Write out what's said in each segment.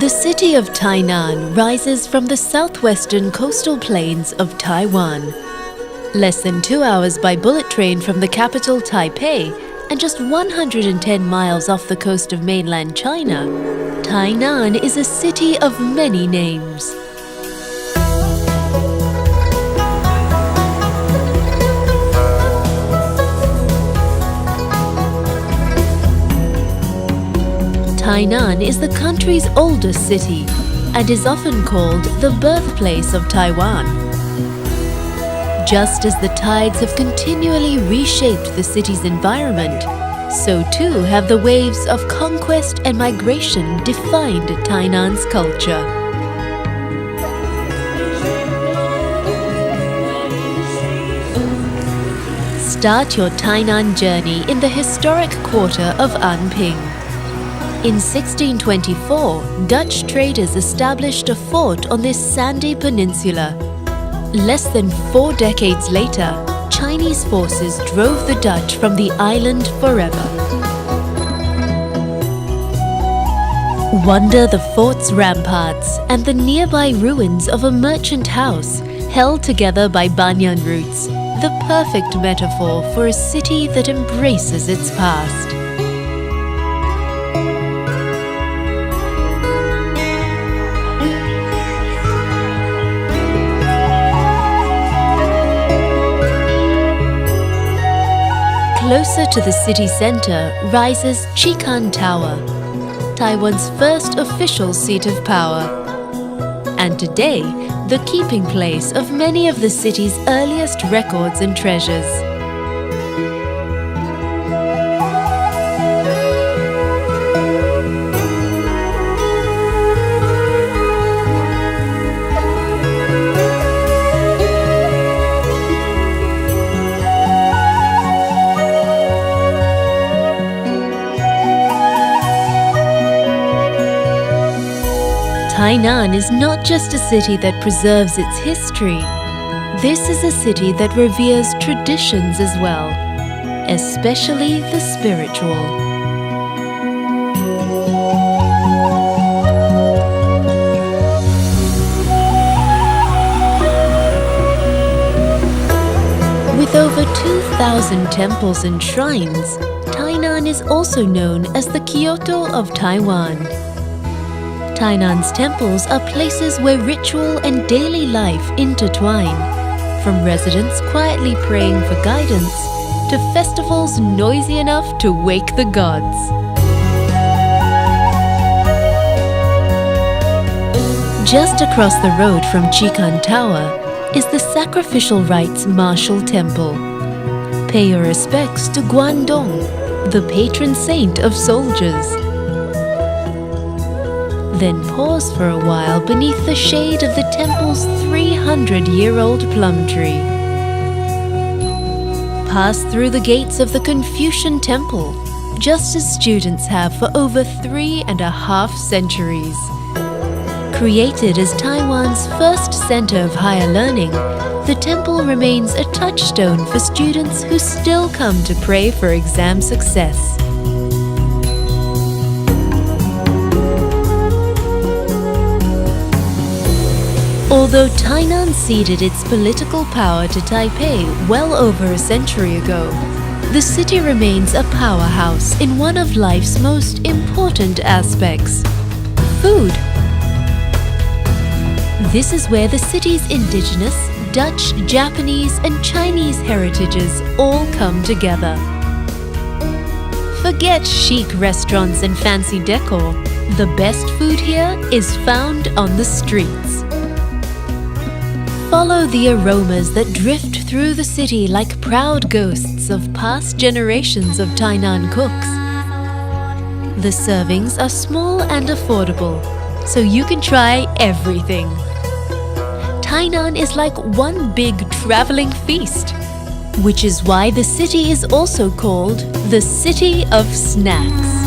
The city of Tainan rises from the southwestern coastal plains of Taiwan. Less than 2 hours by bullet train from the capital Taipei and just 110 miles off the coast of mainland China, Tainan is a city of many names. Tainan is the country's oldest city and is often called the birthplace of Taiwan. Just as the tides have continually reshaped the city's environment, so too have the waves of conquest and migration defined Tainan's culture. Start your Tainan journey in the historic quarter of Anping. In 1624, Dutch traders established a fort on this sandy peninsula. Less than 4 decades later, Chinese forces drove the Dutch from the island forever. Wander the fort's ramparts and the nearby ruins of a merchant house held together by banyan roots, the perfect metaphor for a city that embraces its past. Closer to the city center rises Qing Tower, Taiwan's first official seat of power, and today the keeping place of many of the city's earliest records and treasures. Tainan is not just a city that preserves its history. This is a city that reveres traditions as well, especially the spiritual. With over 2,000 temples and shrines, Tainan is also known as the Kyoto of Taiwan. Tainan's temples are places where ritual and daily life intertwine, from residents quietly praying for guidance to festivals noisy enough to wake the gods. Just across the road from Qing Tower is the sacrificial rites martial temple. Pay your respects to Guangdong, the patron saint of soldiers. Then pause for a while beneath the shade of the temple's 300-year-old plum tree. Pass through the gates of the Confucian temple, just as students have for over 3.5 centuries. Created as Taiwan's first center of higher learning, the temple remains a touchstone for students who still come to pray for exam success. Although Tainan ceded its political power to Taipei well over a century ago, the city remains a powerhouse in one of life's most important aspects: food. This is where the city's indigenous, Dutch, Japanese, and Chinese heritages all come together. Forget chic restaurants and fancy decor. The best food here is found on the streets. Follow the aromas that drift through the city like proud ghosts of past generations of Tainan cooks. The servings are small and affordable, so you can try everything. Tainan is like one big traveling feast, which is why the city is also called the City of Snacks.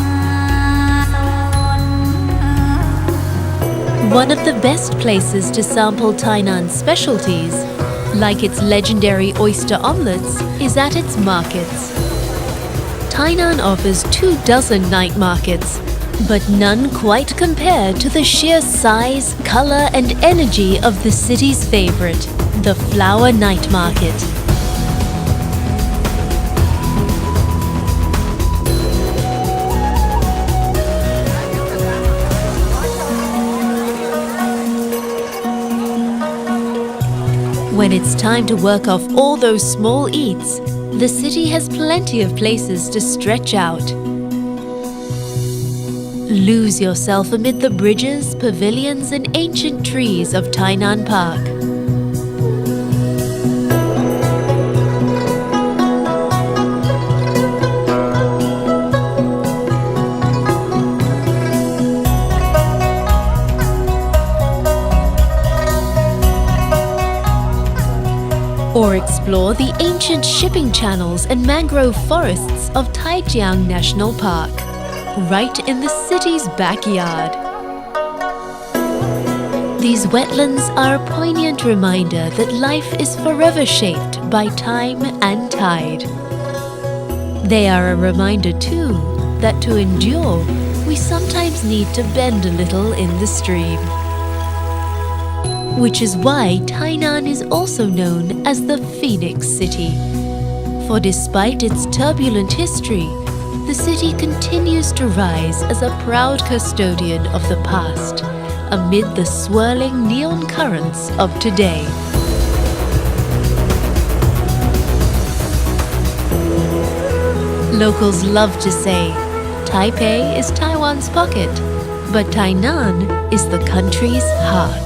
One of the best places to sample Tainan's specialties, like its legendary oyster omelets, is at its markets. Tainan offers 24 night markets, But none quite compare to the sheer size, color, and energy of the city's favorite, the Flower Night Market. When it's time to work off all those small eats, the city has plenty of places to stretch out. Lose yourself amid the bridges, pavilions, and ancient trees of Tainan Park. Or explore the ancient shipping channels and mangrove forests of Taijiang National Park, right in the city's backyard. These wetlands are a poignant reminder that life is forever shaped by time and tide. They are a reminder too that to endure, we sometimes need to bend a little in the stream. Which is why Tainan is also known as the Phoenix City. For despite its turbulent history, the city continues to rise as a proud custodian of the past, amid the swirling neon currents of today. Locals love to say, Taipei is Taiwan's pocket, but Tainan is the country's heart.